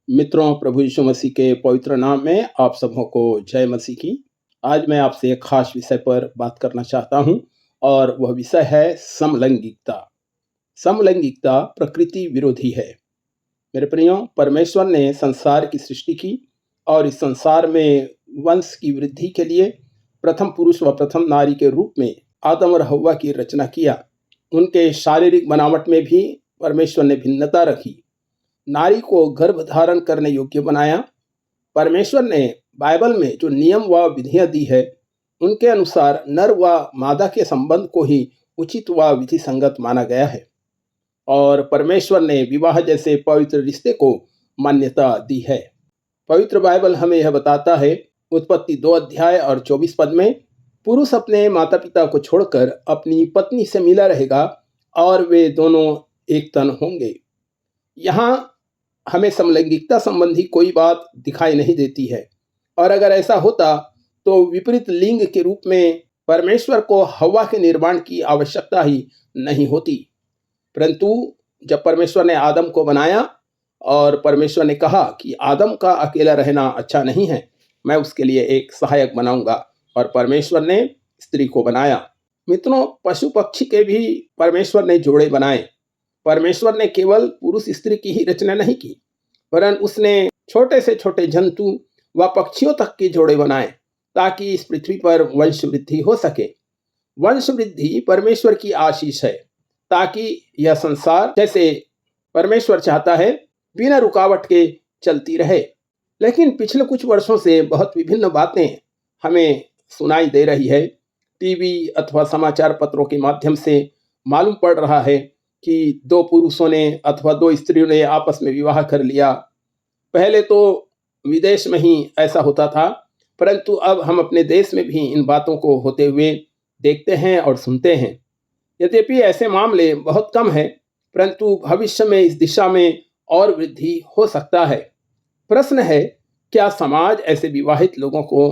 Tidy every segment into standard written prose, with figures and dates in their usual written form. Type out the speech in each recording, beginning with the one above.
मित्रों, प्रभु यीशु मसीह के पवित्र नाम में आप सबों को जय मसीह की। आज मैं आपसे एक खास विषय पर बात करना चाहता हूं और वह विषय है समलैंगिकता। समलैंगिकता प्रकृति विरोधी है। मेरे प्रियो, परमेश्वर ने संसार की सृष्टि की और इस संसार में वंश की वृद्धि के लिए प्रथम पुरुष व प्रथम नारी के रूप में आदम और हव्वा की रचना किया। उनके शारीरिक बनावट में भी परमेश्वर ने भिन्नता रखी। नारी को गर्भ धारण करने योग्य बनाया। परमेश्वर ने बाइबल में जो नियम व विधियां दी है, उनके अनुसार नर व मादा के संबंध को ही उचित व विधि संगत माना गया है और परमेश्वर ने विवाह जैसे पवित्र रिश्ते को मान्यता दी है। पवित्र बाइबल हमें यह बताता है, उत्पत्ति 2 अध्याय और 24 पद में, पुरुष अपने माता पिता को छोड़कर अपनी पत्नी से मिला रहेगा और वे दोनों एक तन होंगे। यहाँ हमें समलैंगिकता संबंधी कोई बात दिखाई नहीं देती है और अगर ऐसा होता तो विपरीत लिंग के रूप में परमेश्वर को हव्वा के निर्माण की आवश्यकता ही नहीं होती। परंतु जब परमेश्वर ने आदम को बनाया और परमेश्वर ने कहा कि आदम का अकेला रहना अच्छा नहीं है, मैं उसके लिए एक सहायक बनाऊंगा, और परमेश्वर ने स्त्री को बनाया। मित्रों, पशु पक्षी के भी परमेश्वर ने जोड़े बनाए। परमेश्वर ने केवल पुरुष स्त्री की ही रचना नहीं की, वरन उसने छोटे से छोटे जंतु व पक्षियों तक के जोड़े बनाए ताकि इस पृथ्वी पर वंश वृद्धि हो सके। वंश वृद्धि परमेश्वर की आशीष है ताकि यह संसार जैसे परमेश्वर चाहता है बिना रुकावट के चलती रहे। लेकिन पिछले कुछ वर्षों से बहुत विभिन्न बातें हमें सुनाई दे रही है। टीवी अथवा समाचार पत्रों के माध्यम से मालूम पड़ रहा है कि 2 पुरुषों ने अथवा 2 स्त्रियों ने आपस में विवाह कर लिया। पहले तो विदेश में ही ऐसा होता था, परंतु अब हम अपने देश में भी इन बातों को होते हुए देखते हैं और सुनते हैं। यद्यपि ऐसे मामले बहुत कम हैं, परंतु भविष्य में इस दिशा में और वृद्धि हो सकता है। प्रश्न है, क्या समाज ऐसे विवाहित लोगों को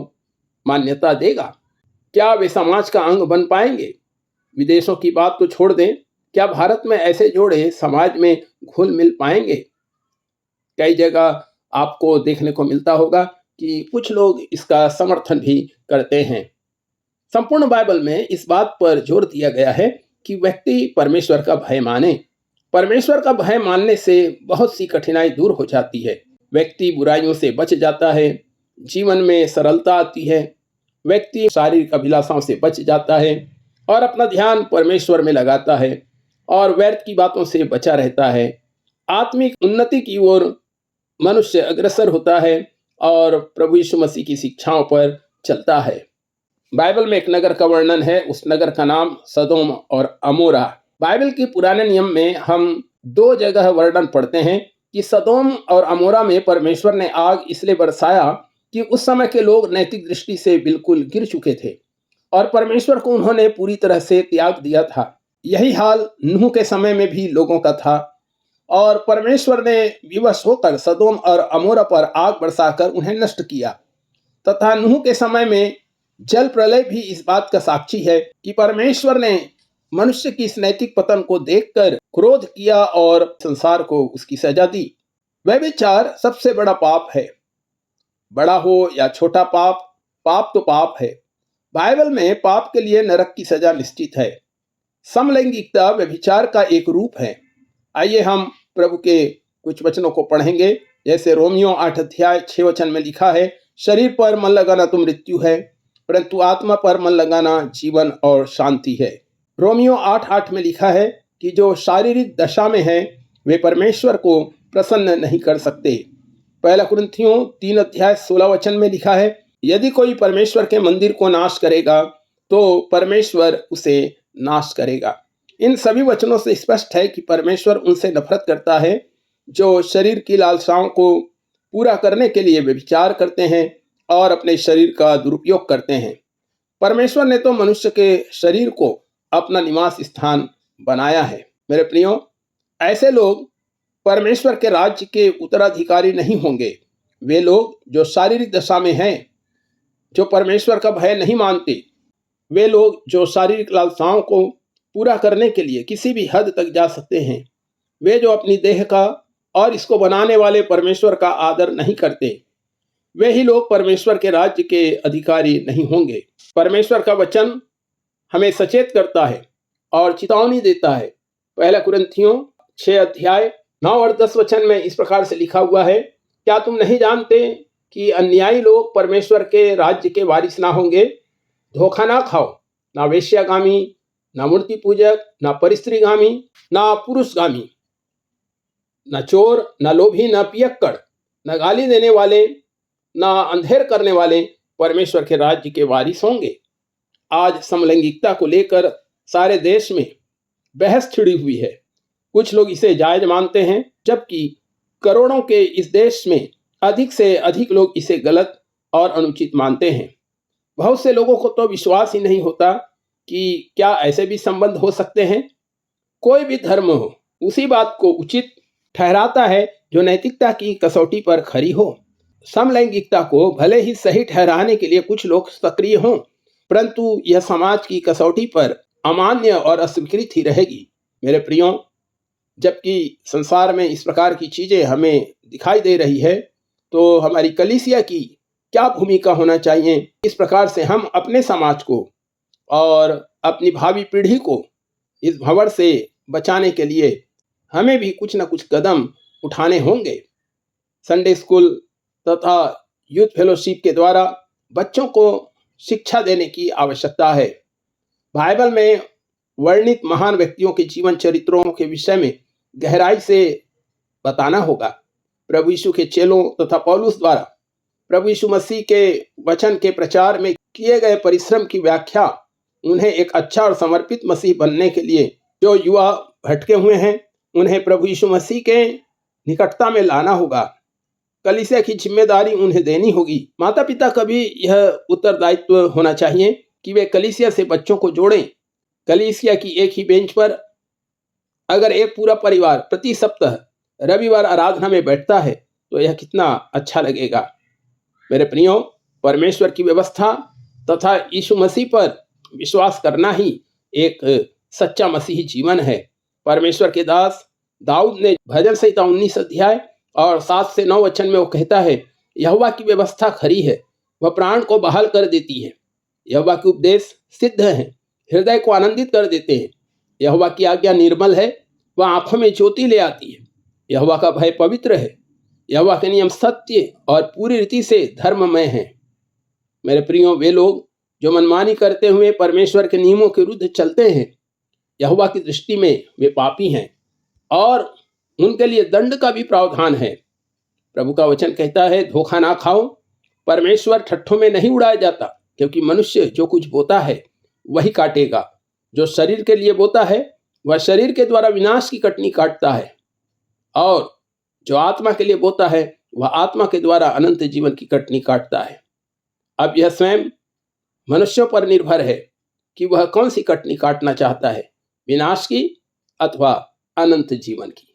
मान्यता देगा? क्या वे समाज का अंग बन पाएंगे? विदेशों की बात तो छोड़ दें, क्या भारत में ऐसे जोड़े समाज में घुल मिल पाएंगे? कई जगह आपको देखने को मिलता होगा कि कुछ लोग इसका समर्थन भी करते हैं। संपूर्ण बाइबल में इस बात पर जोर दिया गया है कि व्यक्ति परमेश्वर का भय माने। परमेश्वर का भय मानने से बहुत सी कठिनाई दूर हो जाती है। व्यक्ति बुराइयों से बच जाता है, जीवन में सरलता आती है, व्यक्ति शारीरिक अभिलाषाओं से बच जाता है और अपना ध्यान परमेश्वर में लगाता है और व्यर्थ की बातों से बचा रहता है। आत्मिक उन्नति की ओर मनुष्य अग्रसर होता है और प्रभु यीशु मसीह की शिक्षाओं पर चलता है। बाइबल में एक नगर का वर्णन है, उस नगर का नाम सदोम और अमोरा। बाइबल के पुराने नियम में हम 2 जगह वर्णन पढ़ते हैं कि सदोम और अमोरा में परमेश्वर ने आग इसलिए बरसाया कि उस समय के लोग नैतिक दृष्टि से बिल्कुल गिर चुके थे और परमेश्वर को उन्होंने पूरी तरह से त्याग दिया था। यही हाल नूह के समय में भी लोगों का था और परमेश्वर ने विवश होकर सदोम और अमोरा पर आग बरसाकर उन्हें नष्ट किया। तथा नूह के समय में जल प्रलय भी इस बात का साक्षी है कि परमेश्वर ने मनुष्य की इस नैतिक पतन को देखकर क्रोध किया और संसार को उसकी सजा दी। व्यभिचार सबसे बड़ा पाप है। बड़ा हो या छोटा पाप, पाप तो पाप है। बाइबल में पाप के लिए नरक की सजा निश्चित है। समलैंगिकता व्यभिचार का एक रूप है। आइए हम प्रभु के कुछ वचनों को पढ़ेंगे। जैसे रोमियो 8 अध्याय 6 वचन में लिखा है, शरीर पर मन लगाना तो मृत्यु है, परंतु आत्मा पर मन लगाना जीवन और शांति है। रोमियो 8:8 में लिखा है कि जो शारीरिक दशा में है वे परमेश्वर को प्रसन्न नहीं कर सकते। पहला कुरिन्थियों 3 अध्याय 16 वचन में लिखा है, यदि कोई परमेश्वर के मंदिर को नाश करेगा तो परमेश्वर उसे नाश करेगा। इन सभी वचनों से स्पष्ट है कि परमेश्वर उनसे नफरत करता है जो शरीर की लालसाओं को पूरा करने के लिए व्यभिचार करते हैं और अपने शरीर का दुरुपयोग करते हैं। परमेश्वर ने तो मनुष्य के शरीर को अपना निवास स्थान बनाया है। मेरे प्रियो, ऐसे लोग परमेश्वर के राज्य के उत्तराधिकारी नहीं होंगे। वे लोग जो शारीरिक दशा में हैं, जो परमेश्वर का भय नहीं मानते, वे लोग जो शारीरिक लालसाओं को पूरा करने के लिए किसी भी हद तक जा सकते हैं, वे जो अपनी देह का और इसको बनाने वाले परमेश्वर का आदर नहीं करते, वे ही लोग परमेश्वर के राज्य के अधिकारी नहीं होंगे। परमेश्वर का वचन हमें सचेत करता है और चेतावनी देता है। पहला कुरिन्थियों 6 अध्याय 9 और 10 वचन में इस प्रकार से लिखा हुआ है, क्या तुम नहीं जानते कि अन्यायी लोग परमेश्वर के राज्य के वारिस ना होंगे? धोखा ना खाओ, ना वेश्यागामी, ना मूर्ति पूजक, ना परिस्त्रीगामी, ना पुरुषगामी, ना चोर, ना लोभी, ना पियक्कड़, ना गाली देने वाले, ना अंधेर करने वाले परमेश्वर के राज्य के वारिस होंगे। आज समलैंगिकता को लेकर सारे देश में बहस छिड़ी हुई है। कुछ लोग इसे जायज मानते हैं, जबकि करोड़ों के इस देश में अधिक से अधिक लोग इसे गलत और अनुचित मानते हैं। बहुत से लोगों को तो विश्वास ही नहीं होता कि क्या ऐसे भी संबंध हो सकते हैं। कोई भी धर्म हो, उसी बात को उचित ठहराता है जो नैतिकता की कसौटी पर खरी हो। समलैंगिकता को भले ही सही ठहराने के लिए कुछ लोग सक्रिय हों, परंतु यह समाज की कसौटी पर अमान्य और अस्वीकृत ही रहेगी। मेरे प्रियो, जबकि संसार में इस प्रकार की चीजें हमें दिखाई दे रही है, तो हमारी कलीसिया की क्या भूमिका होना चाहिए? इस प्रकार से हम अपने समाज को और अपनी भावी पीढ़ी को इस भंवर से बचाने के लिए हमें भी कुछ न कुछ कदम उठाने होंगे। संडे स्कूल तथा यूथ फेलोशिप के द्वारा बच्चों को शिक्षा देने की आवश्यकता है। बाइबल में वर्णित महान व्यक्तियों के जीवन चरित्रों के विषय में गहराई से बताना होगा। प्रभु यीशु के चेलों तथा पौलुस द्वारा प्रभु यीशु मसीह के वचन के प्रचार में किए गए परिश्रम की व्याख्या उन्हें एक अच्छा और समर्पित मसीह बनने के लिए जो युवा भटके हुए हैं, उन्हें प्रभु यीशु मसीह के निकटता में लाना होगा। कलीसिया की जिम्मेदारी उन्हें देनी होगी। माता पिता का भी यह उत्तरदायित्व होना चाहिए कि वे कलीसिया से बच्चों को जोड़ें। कलीसिया की एक ही बेंच पर अगर एक पूरा परिवार प्रति सप्ताह रविवार आराधना में बैठता है तो यह कितना अच्छा लगेगा। मेरे प्रियो, परमेश्वर की व्यवस्था तथा यीशु मसीह पर विश्वास करना ही एक सच्चा मसीही जीवन है। परमेश्वर के दास दाऊद ने भजन संहिता 19 अध्याय और 7 से 9 वचन में वो कहता है, यहोवा की व्यवस्था खरी है, वह प्राण को बहाल कर देती है। यहोवा के उपदेश सिद्ध हैं, हृदय को आनंदित कर देते हैं। यहोवा की आज्ञा निर्मल है, वह आंखों में ज्योति ले आती है। यहोवा का भय पवित्र है, यहोवा के नियम सत्य और पूरी रीति से धर्ममय हैं। मेरे प्रियो, वे लोग जो मनमानी करते हुए परमेश्वर के नियमों के विरुद्ध चलते हैं, यहोवा की दृष्टि में वे पापी हैं और उनके लिए दंड का भी प्रावधान है। प्रभु का वचन कहता है, धोखा ना खाओ। परमेश्वर ठट्ठों में नहीं उड़ाया जाता, क्योंकि मनुष्य जो कुछ बोता है वही काटेगा। जो शरीर के लिए बोता है वह शरीर के द्वारा विनाश की कटनी काटता है, और जो आत्मा के लिए बोता है वह आत्मा के द्वारा अनंत जीवन की कटनी काटता है। अब यह स्वयं मनुष्यों पर निर्भर है कि वह कौन सी कटनी काटना चाहता है, विनाश की अथवा अनंत जीवन की।